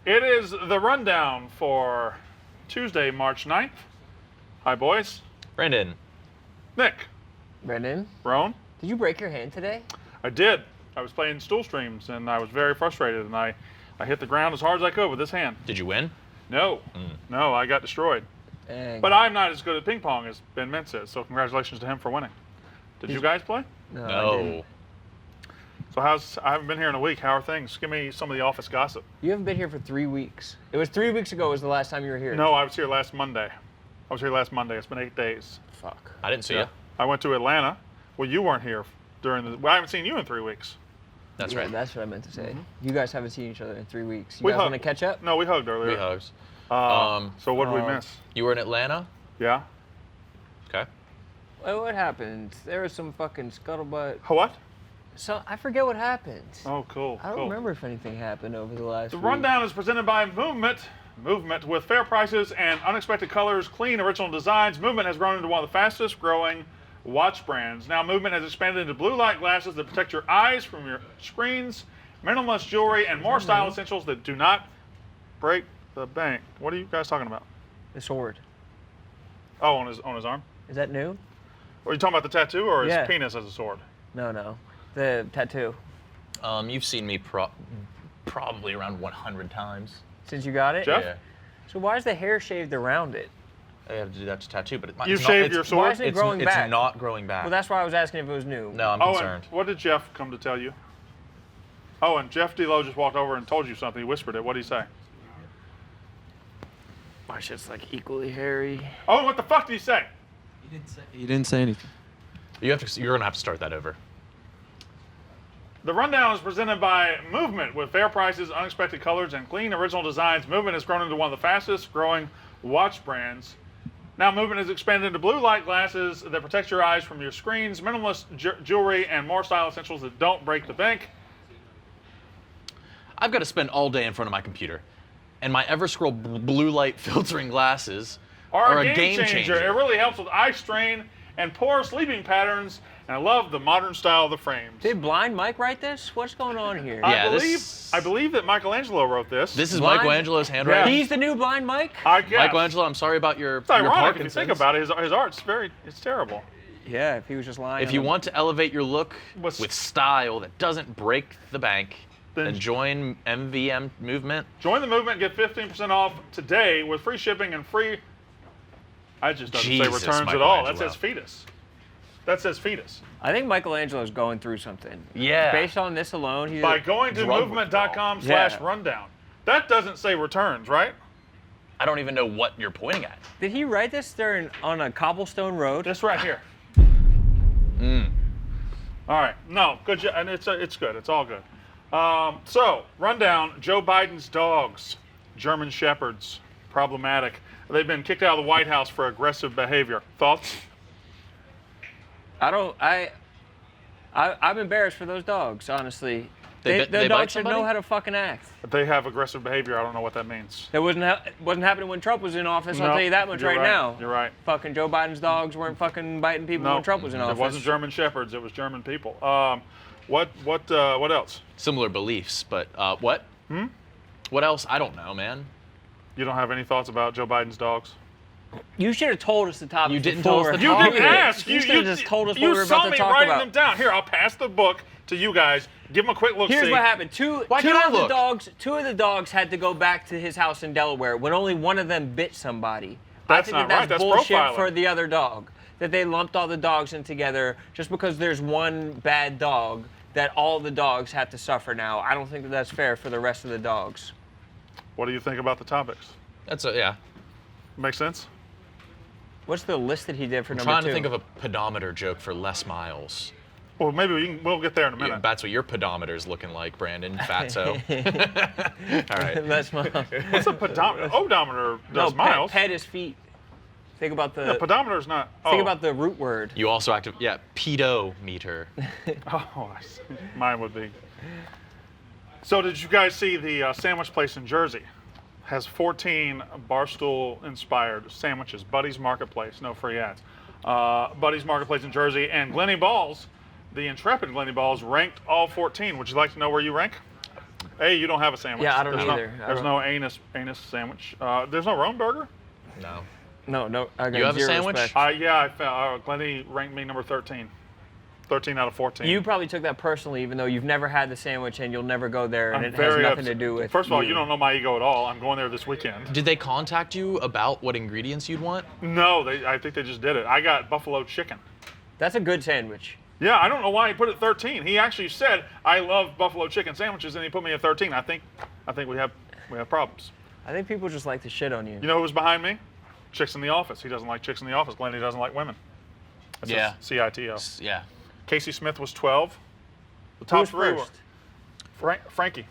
It is the rundown for Tuesday, March 9th. Hi, boys. Brandon. Nick. Brendan, Rone. did you break your hand today? I did. I was playing stool streams, and I was very frustrated, and I hit the ground as hard as I could with this hand. Did you win? No. No, I got destroyed. Dang. But I'm not as good at ping pong as Ben Mintz is, so congratulations to him for winning. Did you guys play? No. I No. didn't. So I haven't been here in a week. How are things? Give me some of the office gossip. You haven't been here for 3 weeks. It was 3 weeks ago was the last time you were here. No, I was here last Monday. It's been 8 days. Fuck. I didn't see you. I went to Atlanta. Well, you weren't here I haven't seen you in 3 weeks. That's Yeah, right. That's what I meant to say. You guys haven't seen each other in 3 weeks. You We guys want to hugged. catch up? No, we hugged earlier. We hugs. So what did we miss? You were in Atlanta? Yeah. Okay. Well, what happened? There was some fucking scuttlebutt. What? So I forget what happened. Oh, cool. I don't cool. remember if anything happened over the last The week. rundown is presented by Movement. Movement with fair prices and unexpected colors, clean original designs. Movement has grown into one of the fastest growing watch brands. Now Movement has expanded into blue light glasses that protect your eyes from your screens, minimalist jewelry, and more style essentials that do not break the bank. What are you guys talking about? The sword. Oh, on his arm? Is that new? Are you talking about the tattoo or his Yeah. penis as a sword? No. The tattoo. You've seen me probably around 100 times. Since you got it? Jeff? Yeah. So why is the hair shaved around it? I have to do that to tattoo, but You it's shaved not, your it's, sword? Why isn't it growing it's back? not growing back. Well, that's why I was asking if it was new. No, I'm Oh, and concerned. what did Jeff come to tell you? Oh, and Jeff D'Lo just walked over and told you something. He whispered it. What did he say? My shit's like equally hairy. Oh, what the fuck did he say? He didn't say anything. You're gonna have to start that over. The rundown is presented by Movement with fair prices, unexpected colors, and clean original designs. Movement has grown into one of the fastest growing watch brands. Now Movement has expanded into blue light glasses that protect your eyes from your screens, minimalist jewelry, and more style essentials that don't break the bank. I've got to spend all day in front of my computer, and my EverScroll blue light filtering glasses Are a game changer. It really helps with eye strain and poor sleeping patterns. And I love the modern style of the frames. Did Blind Mike write this? What's going on here? Yeah, I believe that Michelangelo wrote this. This is Blind- Michelangelo's handwriting. He's the new Blind Mike? I guess. Michelangelo, I'm sorry about your It's ironic if you Parkinson's. think about it. His art's it's terrible. Yeah, if he was just lying. If you want to elevate your look What's- with style that doesn't break the bank, then join MVM Movement. Join the movement. Get 15% off today with free shipping and free. I just doesn't say Jesus, returns at all. That Michelangelo. says fetus. That says fetus. I think Michelangelo's going through something. Yeah. Based on this alone, he's By going to drug movement.com/rundown. That doesn't say returns, right? I don't even know what you're pointing at. Did he write this there on a cobblestone road? This right here. All right. No, good job. And it's good. It's all good. So, rundown, Joe Biden's dogs, German Shepherds, problematic. They've been kicked out of the White House for aggressive behavior. Thoughts? I'm embarrassed for those dogs, honestly. They The bite dogs should know somebody? how to fucking act. They have aggressive behavior. I don't know what that means. That wasn't happening when Trump was in office. I'll No, tell you that much you're right now. You're right. Fucking Joe Biden's dogs weren't fucking biting people No, when Trump was in office. It wasn't German Shepherds. It was German people. What else? Similar beliefs, but what? What else? I don't know, man. You don't have any thoughts about Joe Biden's dogs? You should have told us the topic. You didn't before tell us the we were You topic. didn't talking. ask. You should have just told us what we were saw about to me talk writing about. them down. Here, I'll pass the book to you guys. Give them a quick look. Here's what happened. Two Why can't I of the look? dogs. Two of the dogs had to go back to his house in Delaware when only one of them bit somebody. That's I think not that's right. That's bullshit profiling. for the other dog. That they lumped all the dogs in together just because there's one bad dog. That all the dogs have to suffer now. I don't think that that's fair for the rest of the dogs. What do you think about the topics? Yeah. Make sense? What's the list that he did for I'm number trying two? to think of a pedometer joke for less miles. Well, maybe we'll get there in a Yeah, minute. that's what your pedometer's looking like, Brandon. Fatso. All right. That's my. What's a pedometer? Odometer No, does miles. pet is feet. Think about the. Pedometer's not. Think about the root word. You also pedometer. Oh, I see. Mine would be. So, did you guys see the sandwich place in Jersey? Has 14 Barstool-inspired sandwiches. Buddy's Marketplace, no free ads. Buddy's Marketplace in Jersey, and Glenny Balls, the intrepid Glenny Balls, ranked all 14. Would you like to know where you rank? A, you don't have a sandwich. Yeah, I don't There's either. There's no anus sandwich. There's no Rone burger? No. No. I got You have a zero sandwich? respect. Yeah, I found Glenny ranked me number 13. 13 out of 14. You probably took that personally, even though you've never had the sandwich and you'll never go there, and I'm it has very nothing upset. to do with. First of all, you don't know my ego at all. I'm going there this weekend. Did they contact you about what ingredients you'd want? No, I think they just did it. I got buffalo chicken. That's a good sandwich. Yeah, I don't know why he put it 13. He actually said, I love buffalo chicken sandwiches, and he put me at 13. I think we have problems. I think people just like to shit on you. You know who was behind me? Chicks in the Office. He doesn't like chicks in the office. Glenny doesn't like women. That's Yeah. CITO. Yeah. Casey Smith was 12. The Who top was three first? were Frankie.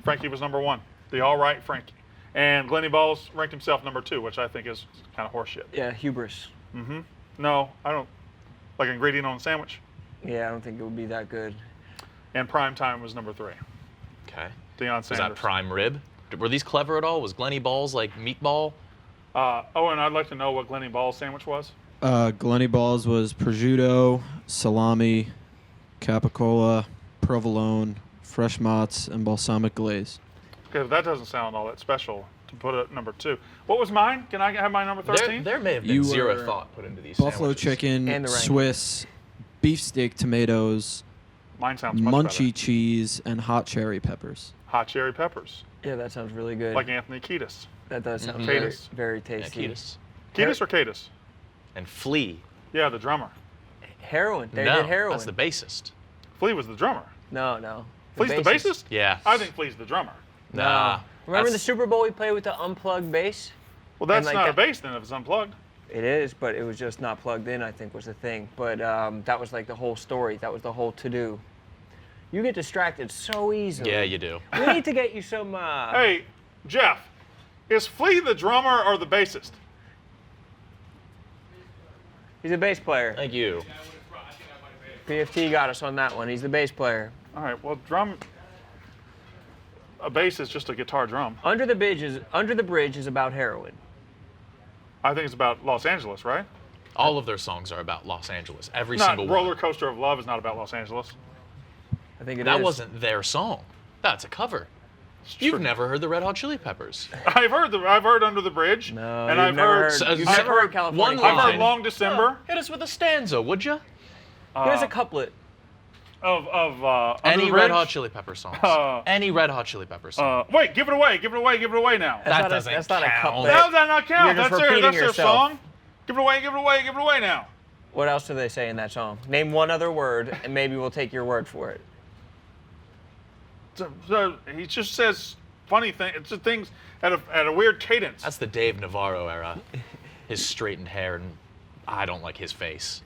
Frankie was number 1. The all right Frankie. And Glenny Balls ranked himself number 2, which I think is kind of horseshit. Yeah, hubris. No, I don't. Like ingredient on a sandwich. Yeah, I don't think it would be that good. And Prime Time was number 3. Okay. Deion Was Sanders. that prime rib? Were these clever at all? Was Glenny Balls like meatball? And I'd like to know what Glenny Balls sandwich was. Glenny Balls was prosciutto, salami, capicola, provolone, fresh mozz, and balsamic glaze. Okay, that doesn't sound all that special to put it at number 2. What was mine? Can I have my number 13? There may have been You zero were thought put into these Buffalo sandwiches. chicken, And the ranking. Swiss, beefsteak tomatoes, Mine sounds much munchy better. cheese, and hot cherry peppers. Hot cherry peppers, Yeah, that sounds really good. like Anthony Kiedis. That does sound Kiedis. very Yeah, tasty. Kiedis. Kiedis or Kiedis? And Flea. Yeah, the drummer. Heroin. They No, did heroin. that's the bassist. Flea was the drummer. No. Flea's the bassist? Yeah. I think Flea's the drummer. Nah. Remember the that's- Super Bowl we played with the unplugged bass? Well, that's like not a that- bass then if it's unplugged. It is, but it was just not plugged in, I think was the thing. But that was like the whole story. That was the whole to-do. You get distracted so easily. Yeah, you do. We need to get you some... Hey, Jeff, is Flea the drummer or the bassist? He's a bass player. Thank you. PFT got us on that one. He's the bass player. All right, well, a bass is just a guitar drum. Under the Bridge is about heroin. I think it's about Los Angeles, right? All of their songs are about Los Angeles. Every Not single Roller one. Coaster of Love is not about Los Angeles. I think it is. That wasn't their song. That's a cover. You've never heard the Red Hot Chili Peppers. I've heard Under the Bridge. No, and you've I've never heard. heard. You've I've never heard heard California. one I've Cation. heard Long December. Hit us with a stanza, would you? Here's a couplet. Of Under Any the Red Bridge. Hot Chili Pepper songs. Any Red Hot Chili Pepper song. Wait, give it away now. That not doesn't that's not a count. couplet. How does that not count? You're just That's repeating their yourself. song. Give it away now. What else do they say in that song? Name one other word, and maybe we'll take your word for it. So he just says funny things. It's just things at a weird cadence. That's the Dave Navarro era. His straightened hair, and I don't like his face.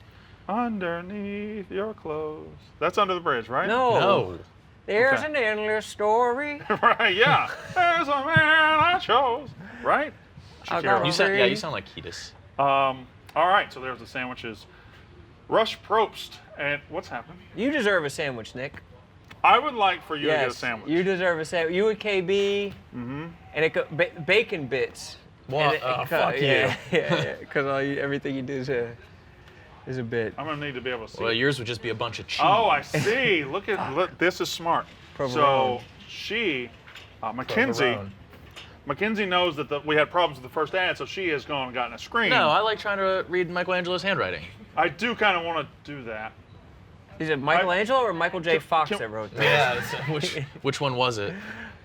Underneath your clothes. That's Under the Bridge, right? No. There's Okay. an endless story. Right, yeah. There's a man I chose. Right? I Shakira. got You sound like Kiedis. All right, so there's the sandwiches. Rush Propst. And what's happened? You deserve a sandwich, Nick. I would like for you to get a Yes, sandwich. you deserve a sandwich. You and KB. Mm-hmm. And it bacon bits. What? And it Fuck you. Yeah. Because everything you do is a bit. I'm going to need to be able to see. Well, yours would just be a bunch of cheese. Oh, I see. Look, this is smart. Provolone. So Mackenzie knows that we had problems with the first ad, so she has gone and gotten a screen. No, I like trying to read Michelangelo's handwriting. I do kind of want to do that. Is it Michelangelo or Michael J. Fox that wrote that? Yeah. Which one was it?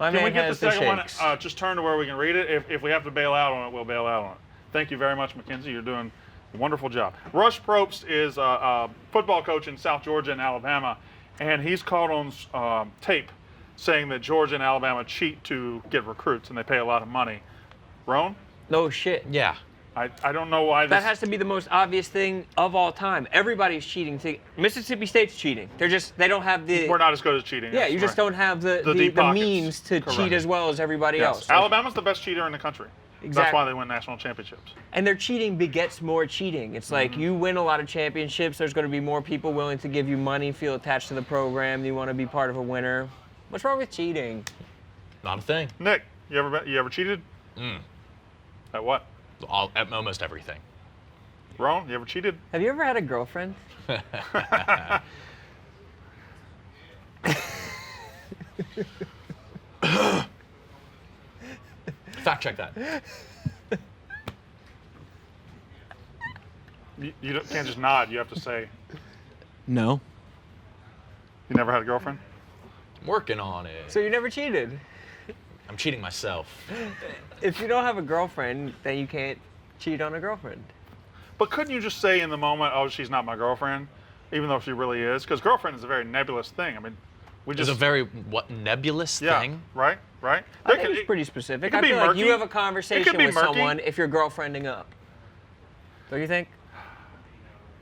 My Can man we get the has the second one? shakes. Just turn to where we can read it. If we have to bail out on it, we'll bail out on it. Thank you very much, Mackenzie. You're doing a wonderful job. Rush Propst is a football coach in South Georgia and Alabama, and he's caught on tape saying that Georgia and Alabama cheat to get recruits, and they pay a lot of money. Rone? No shit. Yeah. I don't know why this... That has to be the most obvious thing of all time. Everybody's cheating. Mississippi State's cheating. They don't have the. We're not as good as cheating. Yeah, yes, you just right. don't have the deep pockets. means to Correct. cheat as well as everybody Yes. else. Alabama's the best cheater in the country. That's Exactly. why they win national championships. And their cheating begets more cheating. It's like you win a lot of championships, there's going to be more people willing to give you money, feel attached to the program, you want to be part of a winner. What's wrong with cheating? Not a thing. Nick, you ever cheated? At what? At almost everything. Rone, you ever cheated? Have you ever had a girlfriend? Fact check that. You can't just nod. You have to say, No. you never had a girlfriend? I'm working on it. So you never cheated? I'm cheating myself. If you don't have a girlfriend, then you can't cheat on a girlfriend. But couldn't you just say in the moment, oh, she's not my girlfriend, even though she really is? Because girlfriend is a very nebulous thing. I mean, we It's just a very nebulous yeah, thing. right. I There think could- it's pretty specific. it could I be feel like you murky. have a It conversation could be with murky. someone if you're girlfriending up. Don't you think?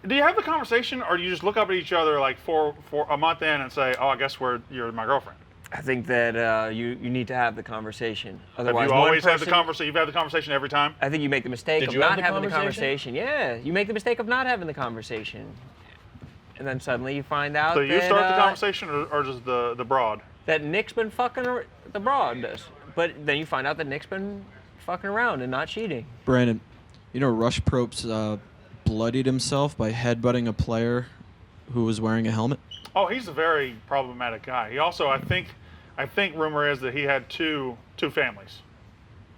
Do you have the conversation, or do you just look up at each other like for a month in and say, oh, I guess you're my girlfriend? I think that you need to have the conversation. Have Otherwise, you one always had the person- conversation? You've had the conversation every time? I think you make the mistake Did of you have not the having the conversation? conversation. Yeah, you make the mistake of not having the conversation, and then suddenly you find out So that you start the conversation, or just the broad? that Nick's been fucking the broad does. But then you find out that Nick's been fucking around and not cheating. Brandon, you know Rush Propst bloodied himself by headbutting a player who was wearing a helmet? Oh, he's a very problematic guy. He also, I think rumor is that he had two families,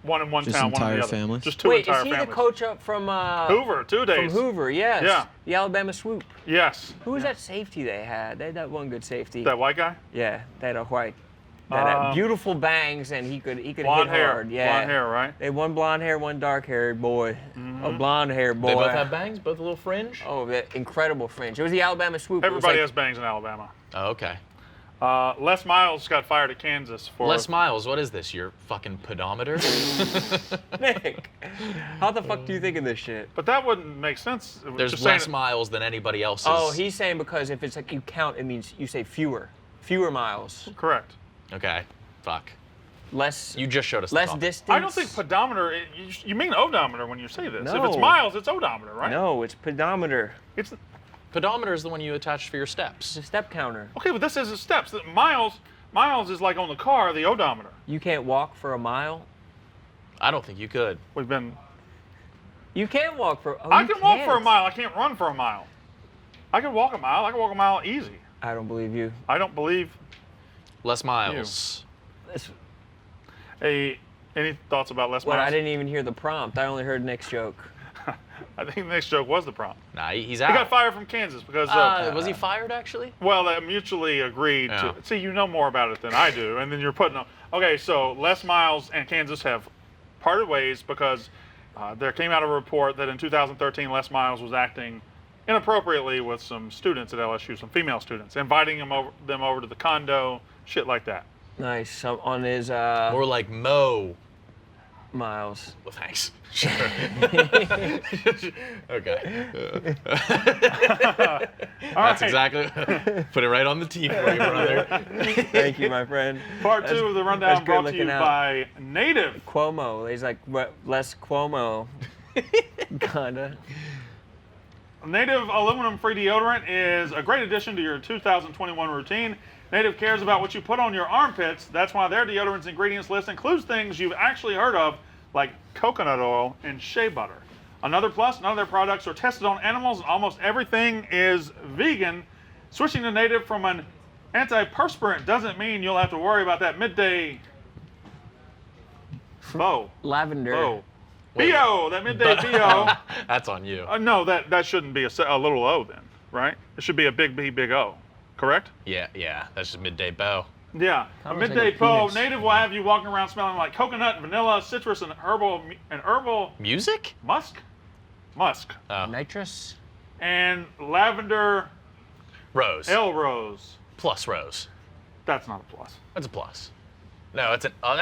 one in one Just town, one in entire the other. families? Just two Wait, entire is he families. the coach up from Hoover, 2 days. From Hoover, yes. Yeah. The Alabama swoop. Yes. Who was that safety they had? They had that one good safety. That white guy? Yeah, they had a white. That had beautiful bangs, and he could Blonde hit hair. hard. Yeah. Blonde hair, right? They had one blonde hair, one dark haired boy. A blonde hair boy. They both have bangs, both a little fringe. Oh, that incredible fringe. It was the Alabama swoop. Everybody it has was bangs in Alabama. Oh, okay. Les Miles got fired at Kansas for. Les Miles, what is this? Your fucking pedometer? like, Nick, how the fuck do you think of this shit? But that wouldn't make sense. There's Just less saying- miles than anybody else's. Oh, he's saying because if it's like you count, it means you say fewer miles, Correct. Okay. Fuck. less. You just showed us the less topic. distance. I don't think pedometer. You mean odometer when you say this. If it's No. miles, it's odometer, right? No, it's pedometer. It's Pedometer is the one you attach for your It's steps. a step counter. okay, but this is steps. Miles is like on the car, the odometer. You can't walk for a mile. I don't think you could. We've been. You can't walk for. Oh, I you can walk for a can't. mile. I can't run for a mile. I can walk a mile. I can walk a mile easy. I don't believe you. I don't believe. Les Miles. That's, Any thoughts about Les Well, Miles? I didn't even hear the prompt. I only heard Nick's joke. I think the next joke was the prompt. Nah, he's He out. got fired from Kansas because Was he fired actually? well, they mutually agreed Yeah. to. See, you know more about it than I do, and then you're putting on. Okay, so Les Miles and Kansas have parted ways because there came out a report that in 2013 Les Miles was acting inappropriately with some students at LSU, some female students, inviting them over to the condo, shit like that. Nice. So on his More like Mo. miles. Well, thanks. Sure. Okay. That's exactly. Put it right on the tee for you, brother. Thank you, my friend. Part That's- two of the that's rundown good brought to you looking out. by Native. Cuomo. He's like less Cuomo. Kinda. Native aluminum-free deodorant is a great addition to your 2021 routine. Native cares about what you put on your armpits. That's why their deodorant's ingredients list includes things you've actually heard of, like coconut oil and shea butter. Another plus, none of their products are tested on animals, and almost everything is vegan. Switching to Native from an antiperspirant doesn't mean you'll have to worry about that midday Lavender. BO, that midday BO. That's on you. No, that shouldn't be a little O then, right? It should be a big B, big O, correct? Yeah. That's just midday bow. Yeah, a Sounds like midday a po. penis. Native will have you walking around smelling like coconut, vanilla, citrus, and herbal Music? musk, Oh. Nitrous. and lavender Rose. L rose. Plus rose. That's not a plus. That's a plus. No, it's an. Oh,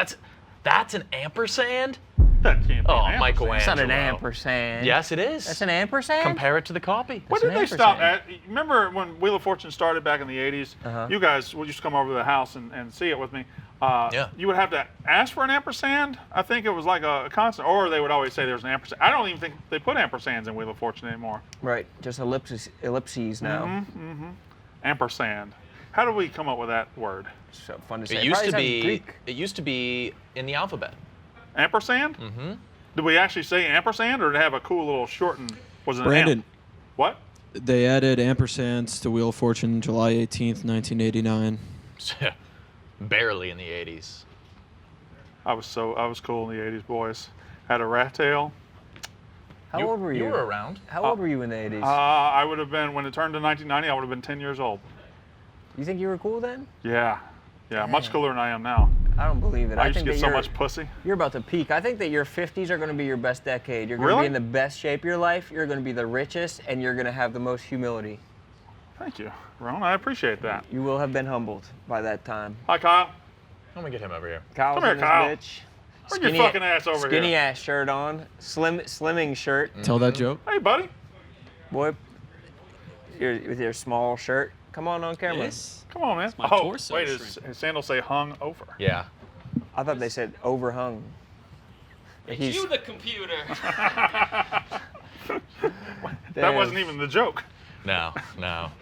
that's an ampersand. That can't be. Oh, an ampersand. Michelangelo. That's not an ampersand. Yes, it is. That's an ampersand? Compare it to the copy. When That's did an they stop ampersand. at? Remember when Wheel of Fortune started back in the 80s? Uh-huh. You guys used to come over to the house and see it with me. Yeah. You would have to ask for an ampersand. I think it was like a constant, or they would always say there's an ampersand. I don't even think they put ampersands in Wheel of Fortune anymore. Right. Just ellipses now. Ampersand. How do we come up with that word? So fun to say. It used to Probably sounds be. Greek. It used to be in the alphabet. Ampersand? Mm-hmm. Did we actually say ampersand, or did it have a cool little shortened? Was it an Brandon, amp? What? they added ampersands to Wheel of Fortune July 18th, 1989. Barely in the 80s. I was cool in the 80s, boys. Had a rat tail. How old were you? You were around. How old were you in the 80s? I would have been, when it turned to 1990, I would have been 10 years old. You think you were cool then? Yeah. Yeah, much cooler than I am now. I don't believe it. I used to think get that so much pussy. You're about to peak. I think that your 50s are going to be your best decade. You're going to Really? be in the best shape of your life. You're going to be the richest, and you're going to have the most humility. Thank you, Ron. I appreciate that. You will have been humbled by that time. Hi, Kyle. I'm gonna get him over here. Kyle's Come here, in this Kyle. bitch. Bring your fucking ass over Skinny here. ass shirt on. Slimming shirt. Tell that joke. Hey, buddy. Boy, with your small shirt. Come on camera. Yes. Come on, man. my Oh, torso wait, shrink. his sandals say hung over. Yeah. I thought they said overhung. It's you, the computer. That wasn't even the joke. No.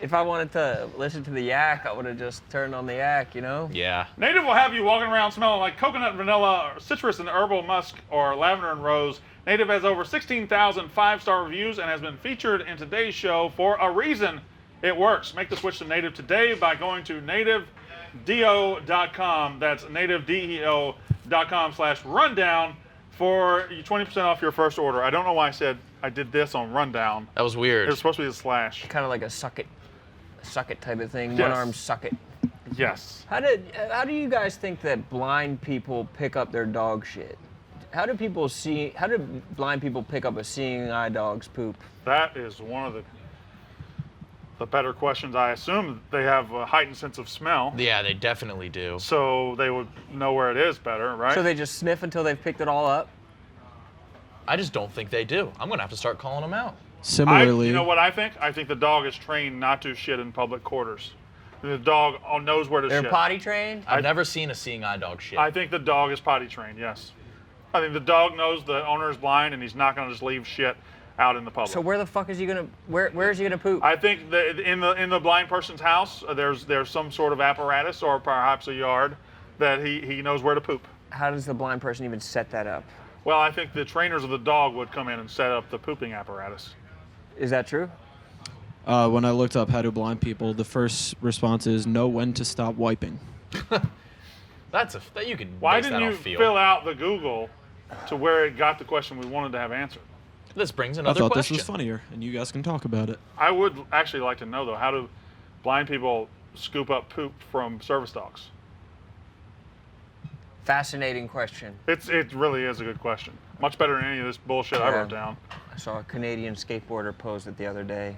If I wanted to listen to the yak, I would have just turned on the yak, you know? Yeah. Native will have you walking around smelling like coconut, vanilla, or citrus and herbal musk, or lavender and rose. Native has over 16,000 five-star reviews and has been featured in today's show for a reason. It works. Make the switch to Native today by going to nativedeo.com. That's nativedeo.com/rundown for 20% off your first order. I don't know why I said I did this on rundown. That was It weird. was supposed to be a slash. Kind of like a suck it type of thing. Yes. One arm suck it. Yes. How do you guys think that blind people pick up their dog shit? How do blind people pick up a seeing eye dog's poop? That is one of the better questions. I assume they have a heightened sense of smell, Yeah, they definitely do. so they would know where it is better, right? So they just sniff until they've picked it all up? I just don't think they do. I'm gonna have to start calling them out. Similarly, you know what I think? I think the dog is trained not to shit in public quarters. The dog knows where to They're shit. potty trained? I've never seen a seeing eye dog shit. I think the dog is potty trained, yes. I think the dog knows the owner is blind and he's not going to just leave shit out in the public. So where the fuck is he gonna? Where is he gonna poop? I think that in the blind person's house, there's some sort of apparatus or perhaps a yard that he knows where to poop. How does the blind person even set that up? Well, I think the trainers of the dog would come in and set up the pooping apparatus. Is that true? when I looked up how do blind people, the first response is know when to stop wiping. That you can Why base didn't that you off feel. fill out the Google to where it got the question we wanted to have answered? This brings I another thought question. this was funnier, and you guys can talk about it. I would actually like to know, though, how do blind people scoop up poop from service dogs? Fascinating question. It really is a good question. Much better than any of this bullshit I Yeah. wrote down. I saw a Canadian skateboarder post it the other day.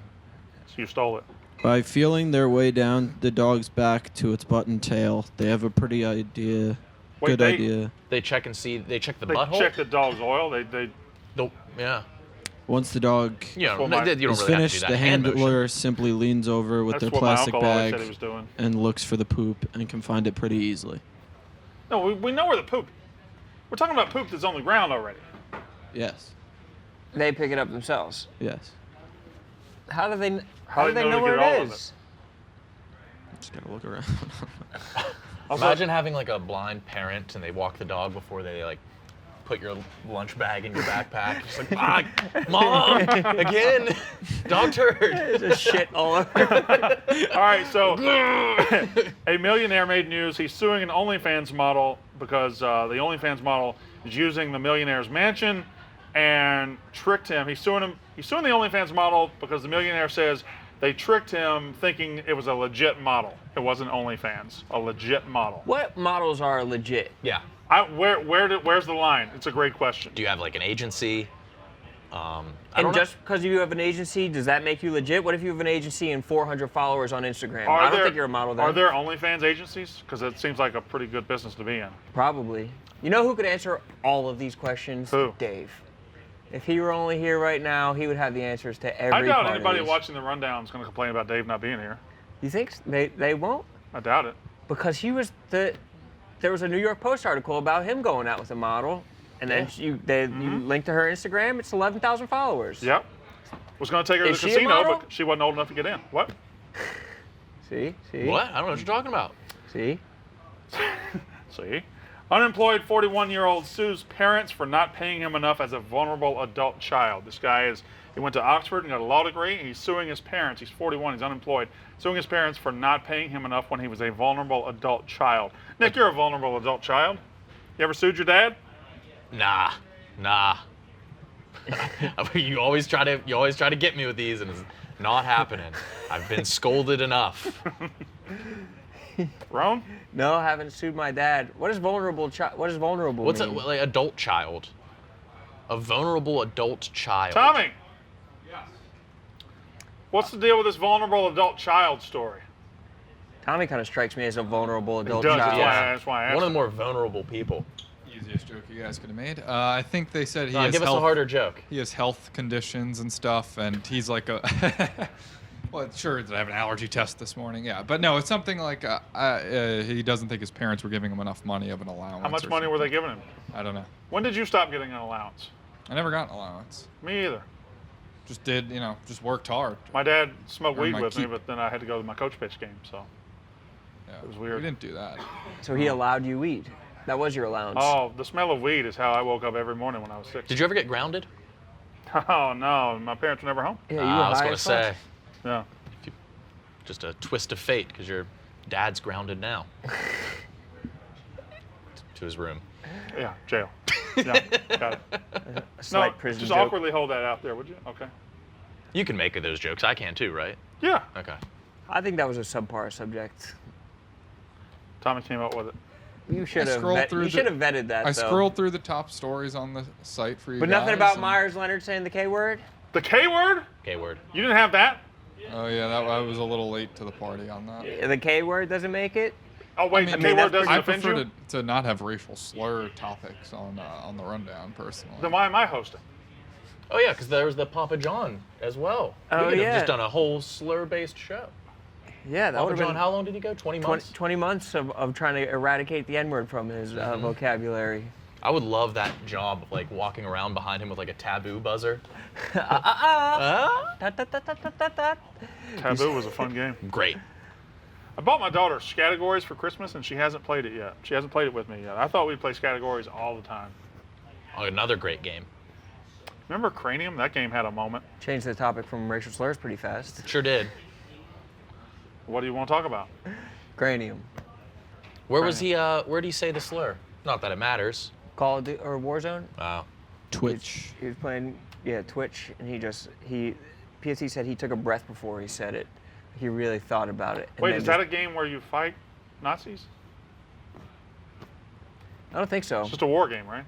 So you stole it. By feeling their way down the dog's back to its butt and tail, they have a pretty idea. Wait, good they- idea. They check and see. They check the They butthole. check the dog's oil. They Yeah. Once the dog Yeah. Well, my- you don't is really finished, have to do the that hand handler motion. simply leans over with that's their what my plastic uncle always bag said he was doing. and looks for the poop and can find it pretty easily. No, we know where the poop. We're talking about poop that's on the ground already. Yes. They pick it up themselves. Yes. How How do they do they know know to where get all it of is? Just gotta look around. Also, Imagine having like a blind parent and they walk the dog before they like put your lunch bag in your backpack. Just like, Mom, again, dog turd. Just shit all over. all right, so a millionaire made news. He's suing an OnlyFans model because the OnlyFans model is using the millionaire's mansion and tricked him. He's suing the OnlyFans model because the millionaire says they tricked him thinking it was a legit model. It wasn't OnlyFans, a legit model. What models are legit? Yeah. Where's the line? It's a great question. Do you have like an agency? I And don't just because you have an agency, does that make you legit? What if you have an agency and 400 followers on Instagram? I don't think you're a model then. Are there OnlyFans agencies? Because it seems like a pretty good business to be in. Probably. You know who could answer all of these questions? Who? Dave. If he were only here right now, he would have the answers to every I doubt part anybody of these. watching the rundown is going to complain about Dave not being here. You think they won't? I doubt it. Because he was there was a New York Post article about him going out with a model, and then you linked to her Instagram. It's 11,000 followers. Yep. Was going to take her to Is the she a casino, model? but she wasn't old enough to get in. What? See? What? I don't know what you're talking about. See? See? Unemployed 41-year-old sues parents for not paying him enough as a vulnerable adult child. This guy he went to Oxford and got a law degree, and he's suing his parents. He's 41, he's unemployed. Suing his parents for not paying him enough when he was a vulnerable adult child. Nick, you're a vulnerable adult child. You ever sued your dad? Nah. you always try to get me with these, and it's not happening. I've been scolded enough. Rone? No, I haven't sued my dad. What is vulnerable? What does vulnerable What's mean? a like adult child? A vulnerable adult child. Tommy. What's the deal with this vulnerable adult child story? Tommy kind of strikes me as a vulnerable adult does, child. that's why I asked. One of the more vulnerable people. Easiest joke you guys could have made. I think they said he No, has give us health, a harder joke. he has health conditions and stuff, and he's like a. Well, sure, I have an allergy test this morning. Yeah, but no, it's something like he doesn't think his parents were giving him enough money of an allowance. How much or money were they something. giving him? I don't know. When did you stop getting an allowance? I never got an allowance. Me either. Just did, just worked hard. My dad smoked Or weed my with me, keep. but then I had to go to my coach pitch game, so. Yeah, It was weird. We didn't do that. So he allowed you weed. That was your allowance. Oh, the smell of weed is how I woke up every morning when I was 6. Did you ever get grounded? Oh, no. My parents were never home. Yeah, you were I was high gonna as fuck. say, Yeah. just a twist of fate, because your dad's grounded now. To his room. Yeah, jail. Yeah, got it. A No, slight prison just joke. awkwardly hold that out there, would you? Okay. You can make those jokes. I can too, right? Yeah. Okay. I think that was a subpar subject. Tommy came up with it. You should have. scrolled through You the- should have vetted that. I though. scrolled through the top stories on the site for you But guys. nothing about and- Myers Leonard saying the K word. The K word? Okay, word. You didn't have that? Oh yeah, I was a little late to the party on that. The K word doesn't make it. Oh, wait, I the mean, K word that's doesn't I offend prefer you? to not have racial slur topics on the rundown personally. Then why am I hosting? Oh yeah, because there was the Papa John as well. Oh, we could yeah. have just done a whole slur-based show. Yeah, that Papa would have John, been how long did he go? 20 months? 20 months of trying to eradicate the N word from his vocabulary. I would love that job of like walking around behind him with like a taboo buzzer. Ta, ta, ta, ta, ta, ta, ta. Taboo was a fun game. Great. I bought my daughter Categories for Christmas, and she hasn't played it yet. She hasn't played it with me yet. I thought we'd play Categories all the time. Oh, another great game. Remember Cranium? That game had a moment. Changed the topic from racial slurs pretty fast. Sure did. What do you want to talk about? Cranium. Where was he? Where did he say the slur? Not that it matters. Call of Duty or Warzone. Wow. Twitch. He was playing, Twitch, and PSC said he took a breath before he said it. He really thought about it. and Wait, then is that just- a game where you fight Nazis? I don't think so. It's just a war game, right?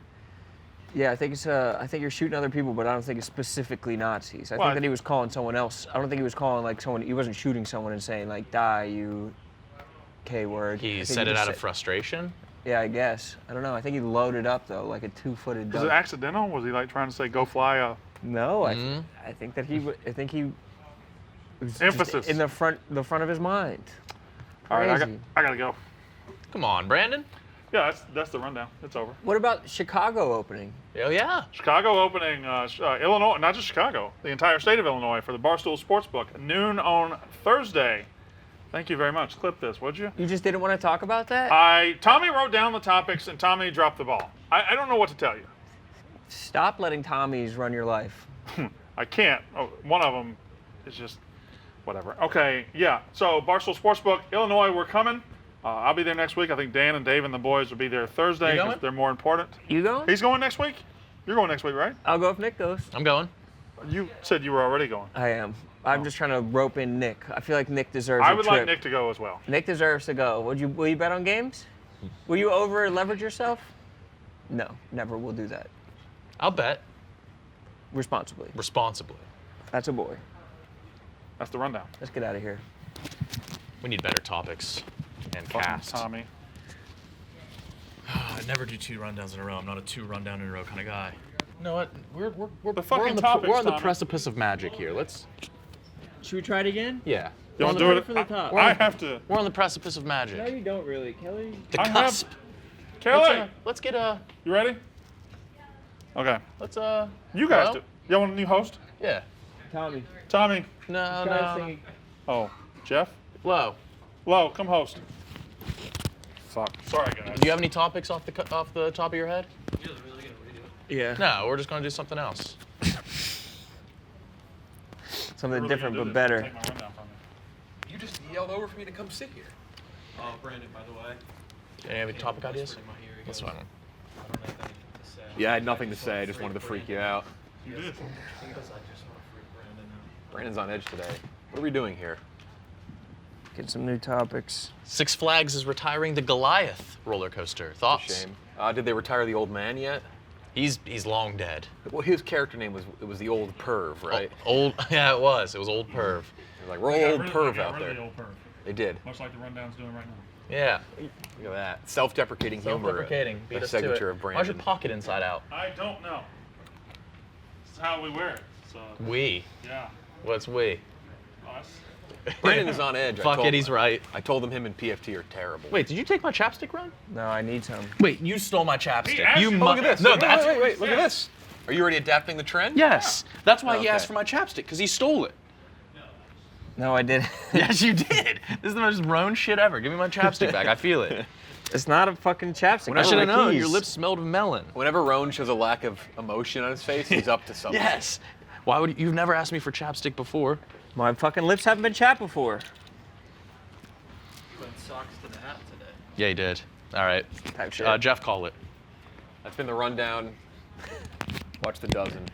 Yeah, I think you're shooting other people, but I don't think it's specifically Nazis. I Well, think that he was calling someone else. I don't think he was calling like someone. He wasn't shooting someone and saying like "die, you K word." I He think said it just out of frustration. Yeah, I guess. I don't know. I think he loaded up though, like a two-footed Was duck. it accidental? Was he like trying to say "Go fly"? No, Mhm. I think that he. I think he. Was just Emphasis. in the front of his mind. All right, Crazy. I gotta go. Come on, Brandon. Yeah, that's the rundown. It's over. What about Chicago opening? Oh yeah. Chicago opening, Illinois, not just Chicago, the entire state of Illinois for the Barstool Sportsbook, noon on Thursday. Thank you very much. Clip this, would you? You just didn't want to talk about that? Tommy wrote down the topics and Tommy dropped the ball. I don't know what to tell you. Stop letting Tommies run your life. I can't. Oh, one of them is just whatever. Okay, yeah. So Barstool Sportsbook, Illinois, we're coming. I'll be there next week. I think Dan and Dave and the boys will be there Thursday You going? because they're more important. You going? He's going next week? You're going next week, right? I'll go if Nick goes. I'm going. You said you were already going. I am. I'm just trying to rope in Nick. I feel like Nick deserves I a would trip. like Nick to go as well. Nick deserves to go. Will you bet on games? Will you over leverage yourself? No, never will do that. I'll bet Responsibly. responsibly. That's a boy. That's the rundown. Let's get out of here. We need better topics and Fucking cast. Tommy. I never do 2 rundowns in a row. I'm not a 2 rundown in a row kind of guy. You know what? We're The fucking on the, topics, we're on the Tommy. precipice of magic here. Let's. Should we try it again? Yeah. You want to We're do on it? for the top. I have to. We're on the precipice of magic. you don't really, Kelly. The I have- cusp. Kelly, Let's get a. you ready? Okay. Let's You guys hello? do. Y'all want a new host? Yeah. Tommy. Tommy. No, Try no. singing. Oh, Jeff? Low. Lo, come host. Fuck. Sorry, guys. Do you have any topics off the top of your head? Yeah. No, we're just gonna do something else. Something Really different gonna but do this? better. Take my rundown from me. You just yelled over for me to come sit here. Oh, Brandon, by the way. Any other topic ideas? Whispering in my ear again. That's fine. Yeah, I had nothing to say. I just wanted to freak you out. You did. Brandon's on edge today. What are we doing here? Get some new topics. Six Flags is retiring the Goliath roller coaster. Thoughts? Shame. Did they retire the old man yet? He's long dead. Well, his character name was the old perv, right? Old, yeah, it was. It was Old Perv. They're like, we're They got old rid of- perv they got out rid of there. the old perv. They did. Much like the Rundown's doing right now. Yeah. Look at that. Self-deprecating humor. Self-deprecating. Beat A us to signature it. of Why's Brandon. your pocket inside out? I don't know. This is how we wear it. So, We. yeah. What's we? Us. Brandon is on edge. Fuck it, he's right. I told him and PFT are terrible. Wait, did you take my chapstick, Ron? No, I need some. Wait, you stole my chapstick. asked You you mu- for this. No, Wait, that's wait, look at this. Are you already adapting the trend? Yes. That's why he Okay. asked for my chapstick, because he stole it. No, I didn't. Yes, you did. This is the most Rone shit ever. Give me my chapstick back. I feel it. It's not a fucking chapstick. I should have my known. keys. Your lips smelled of melon. Whenever Rone shows a lack of emotion on his face, he's up to something. Yes. Why would you've never asked me for chapstick before? My fucking lips haven't been chapped before. Went socks to the hat today. Yeah, he did. All right. Type shit. Jeff, call it. That's been the rundown. Watch the dozen.